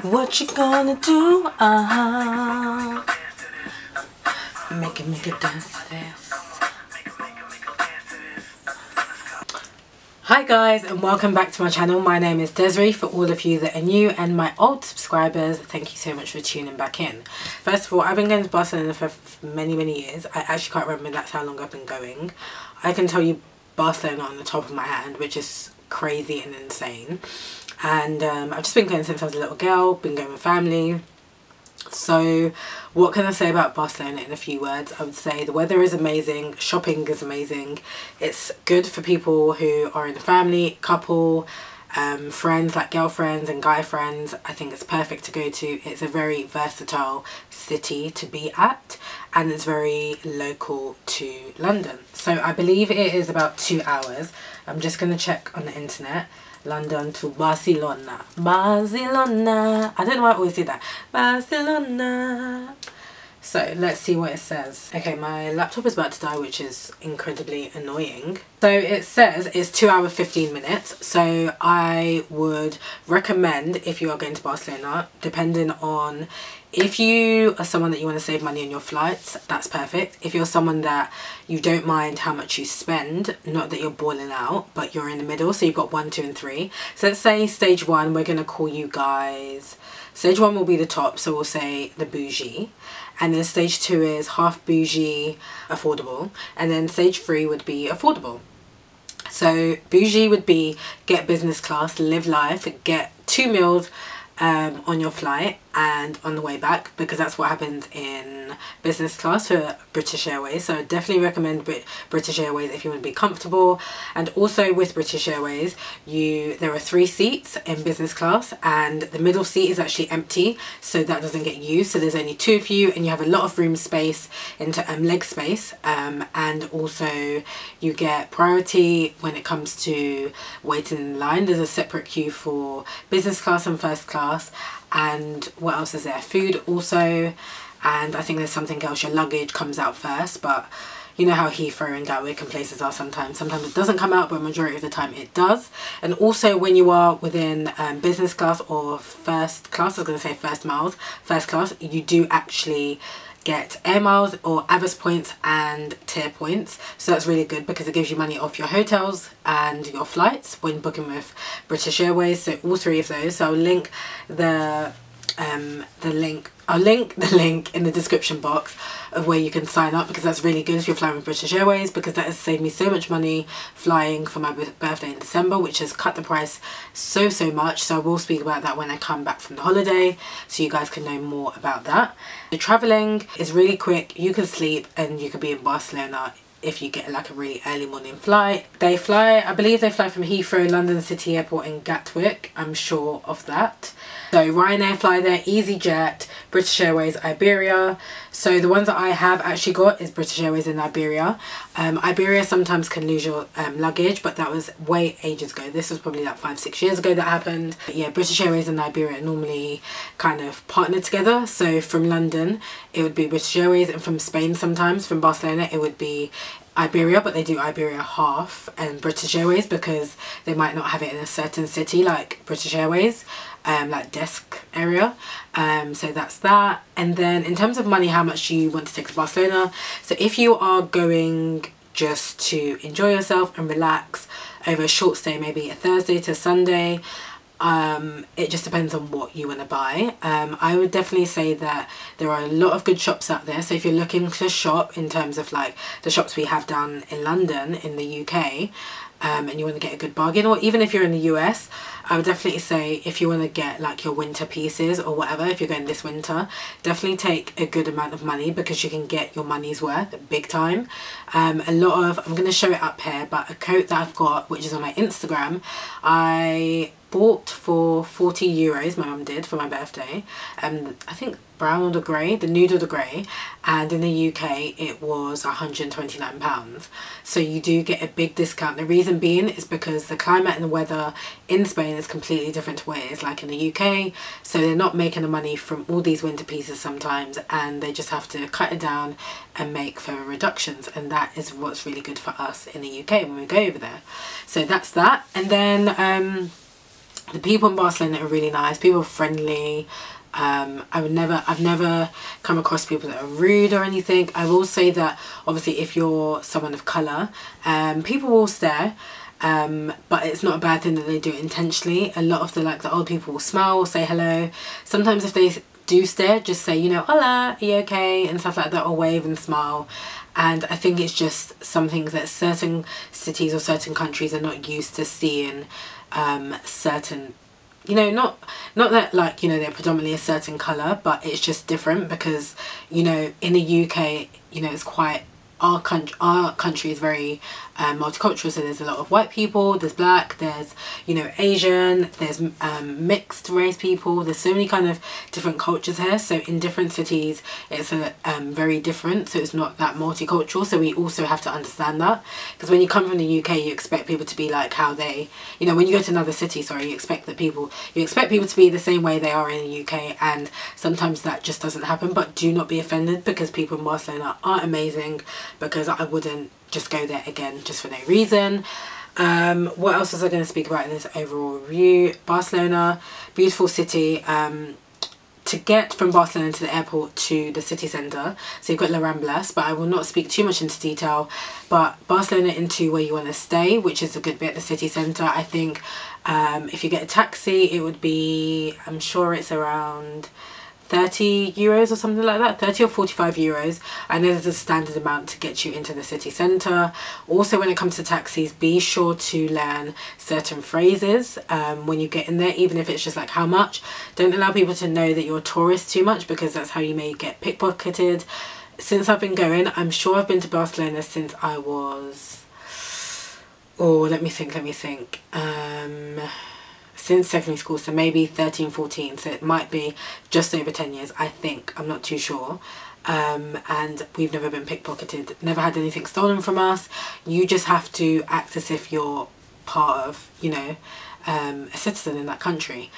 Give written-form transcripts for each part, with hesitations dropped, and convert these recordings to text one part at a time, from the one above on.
What you gonna do? Make it dance to this. Hi guys, and welcome back to my channel. My name is Desriee. For all of you that are new and my old subscribers, thank you so much for tuning back in. First of all, I've been going to Barcelona for many years. I actually can't remember that's how long I've been going. I can tell you Barcelona on the top of my hand, which is crazy and insane. And I've just been going since I was a little girl, been going with family. So what can I say about Barcelona in a few words? I would say the weather is amazing, shopping is amazing. It's good for people who are in a family, couple, friends like girlfriends and guy friends. I think it's perfect to go to. It's a very versatile city to be at, and it's very local to London. So I believe it is about 2 hours. I'm just going to check on the internet. London to Barcelona. Barcelona. I don't know why I always do that. Barcelona. So let's see what it says. Okay, my laptop is about to die, which is incredibly annoying. So it says it's 2 hours 15 minutes. So I would recommend, if you are going to Barcelona, depending on if you are someone that you want to save money on your flights, that's perfect. If you're someone that you don't mind how much you spend, not that you're balling out, but you're in the middle, so you've got 1, 2 and 3. So let's say stage 1, we're going to call you guys, stage 1 will be the top, so we'll say the bougie. And then stage 2 is half bougie, affordable. And then stage 3 would be affordable. So bougie would be get business class, live life, get 2 meals on your flight and on the way back, because that's what happens in business class for British Airways. So I definitely recommend British Airways if you want to be comfortable. And also with British Airways, there are 3 seats in business class, and the middle seat is actually empty, so that doesn't get used. So there's only 2 of you, and you have a lot of room space into leg space, and also you get priority when it comes to waiting in line. There's a separate queue for business class and first class. And what else is there? Food also, and I think there's something else. Your luggage comes out first, but you know how Heathrow and Gatwick and places are sometimes it doesn't come out, but majority of the time it does. And also when you are within business class or first class, I was going to say first class, you do actually get air miles or Avis points and tier points. So that's really good because it gives you money off your hotels and your flights when booking with British Airways. So all 3 of those. So I'll link the link in the description box of where you can sign up, because that's really good if you're flying with British Airways, because that has saved me so much money flying for my birthday in December, which has cut the price so much. So I will speak about that when I come back from the holiday, so you guys can know more about that. The traveling is really quick. You can sleep and you can be in Barcelona if you get like a really early morning flight. They fly, I believe they fly from Heathrow, London City Airport and Gatwick. I'm sure of that. So Ryanair fly there, EasyJet, British Airways, Iberia. So the ones that I have actually got is British Airways and Iberia. Iberia sometimes can lose your luggage, but that was way ages ago. This was probably like 5-6 years ago that happened. But yeah, British Airways and Iberia normally kind of partner together. So from London, it would be British Airways, and from Spain sometimes, from Barcelona, it would be Iberia, but they do Iberia half and British Airways because they might not have it in a certain city like British Airways, like desk area. So that's that. And then in terms of money, how much you want to take to Barcelona. So if you are going just to enjoy yourself and relax over a short stay, maybe a Thursday to Sunday, it just depends on what you want to buy. I would definitely say that there are a lot of good shops out there. So if you're looking to shop in terms of like the shops we have down in London in the UK, and you want to get a good bargain, or even if you're in the US, I would definitely say if you want to get like your winter pieces or whatever, if you're going this winter, definitely take a good amount of money, because you can get your money's worth big time. A lot of, I'm going to show it up here, but a coat that I've got, which is on my Instagram, I bought for 40 euros, my mum did, for my birthday. I think brown or the grey, the nude or the grey, and in the UK it was £129. So you do get a big discount. The reason being is because the climate and the weather in Spain is completely different to what it is like in the UK. So they're not making the money from all these winter pieces sometimes, and they just have to cut it down and make further reductions, and that is what's really good for us in the UK when we go over there. So that's that. And then The people in Barcelona are really nice. People are friendly. I've never come across people that are rude or anything. I will say that obviously if you're someone of colour, people will stare, but it's not a bad thing that they do it intentionally. A lot of the old people will smile, say hello. Sometimes if they do stare, just say, you know, hola, are you okay, and stuff like that, or wave and smile. And I think it's just something that certain cities or certain countries are not used to seeing. Certain, you know, not that like, you know, they're predominantly a certain colour, but it's just different because, you know, in the UK, you know, it's quite, our country is very multicultural, so there's a lot of white people, there's black, there's, you know, Asian, there's mixed race people, there's so many kind of different cultures here. So in different cities it's very different, so it's not that multicultural. So we also have to understand that, because when you come from the UK you expect people to be like how they, you know, when you go to another city, sorry, you expect people to be the same way they are in the UK, and sometimes that just doesn't happen. But do not be offended, because people in Barcelona are amazing, because I wouldn't just go there again just for no reason. What else was I going to speak about in this overall review? Barcelona, beautiful city. To get from Barcelona to the airport to the city centre, so you've got La Ramblas, but I will not speak too much into detail. But Barcelona into where you want to stay, which is a good bit, the city centre, I think if you get a taxi it would be, I'm sure it's around 30 euros or something like that, 30 or 45 euros. I know there's a standard amount to get you into the city centre. Also, when it comes to taxis, be sure to learn certain phrases when you get in there, even if it's just like how much. Don't allow people to know that you're a tourist too much, because that's how you may get pickpocketed. Since I've been going, I'm sure I've been to Barcelona since I was, oh, let me think, since secondary school, so maybe 13, 14, so it might be just over 10 years, I think. I'm not too sure. And we've never been pickpocketed, never had anything stolen from us. You just have to act as if you're part of, you know, a citizen in that country,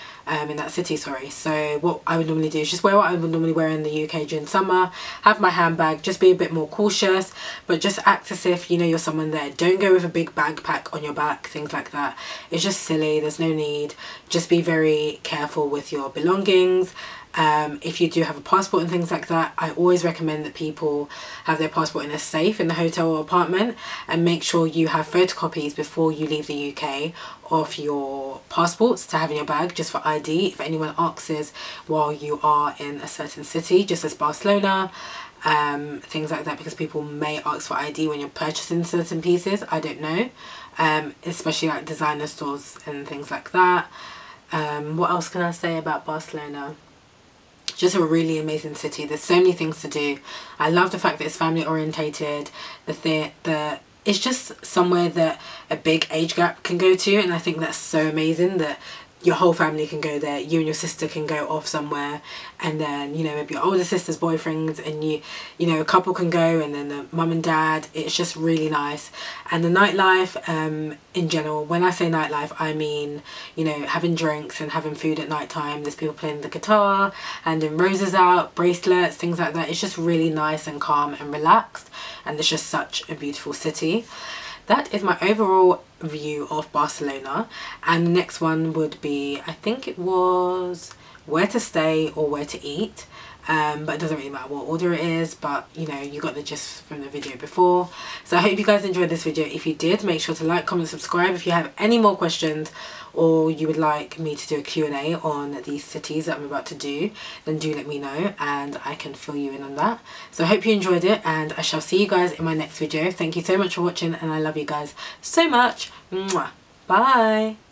in that city, sorry. So what I would normally do is just wear what I would normally wear in the UK during summer, have my handbag, just be a bit more cautious, but just act as if, you know, you're someone there. Don't go with a big backpack on your back, things like that. It's just silly, there's no need. Just be very careful with your belongings. If you do have a passport and things like that, I always recommend that people have their passport in a safe in the hotel or apartment, and make sure you have photocopies before you leave the UK of your passports to have in your bag, just for ID if anyone asks while you are in a certain city, just as Barcelona, things like that, because people may ask for ID when you're purchasing certain pieces. I don't know, especially like designer stores and things like that. What else can I say about Barcelona? Just a really amazing city. There's so many things to do. I love the fact that it's family orientated. It's just somewhere that a big age gap can go to, and I think that's so amazing that your whole family can go there. You and your sister can go off somewhere, and then, you know, maybe your older sister's boyfriends, and you know, a couple can go, and then the mum and dad. It's just really nice. And the nightlife, in general, when I say nightlife, I mean, you know, having drinks and having food at night time. There's people playing the guitar, handing roses out, bracelets, things like that. It's just really nice and calm and relaxed, and it's just such a beautiful city. That is my overall view of Barcelona, and the next one would be, I think it was where to stay or where to eat, but it doesn't really matter what order it is, but you know, you got the gist from the video before. So I hope you guys enjoyed this video. If you did, make sure to like, comment, subscribe. If you have any more questions, or you would like me to do a Q&A on these cities that I'm about to do, then do let me know and I can fill you in on that. So I hope you enjoyed it, and I shall see you guys in my next video. Thank you so much for watching, and I love you guys so much. Mwah. Bye.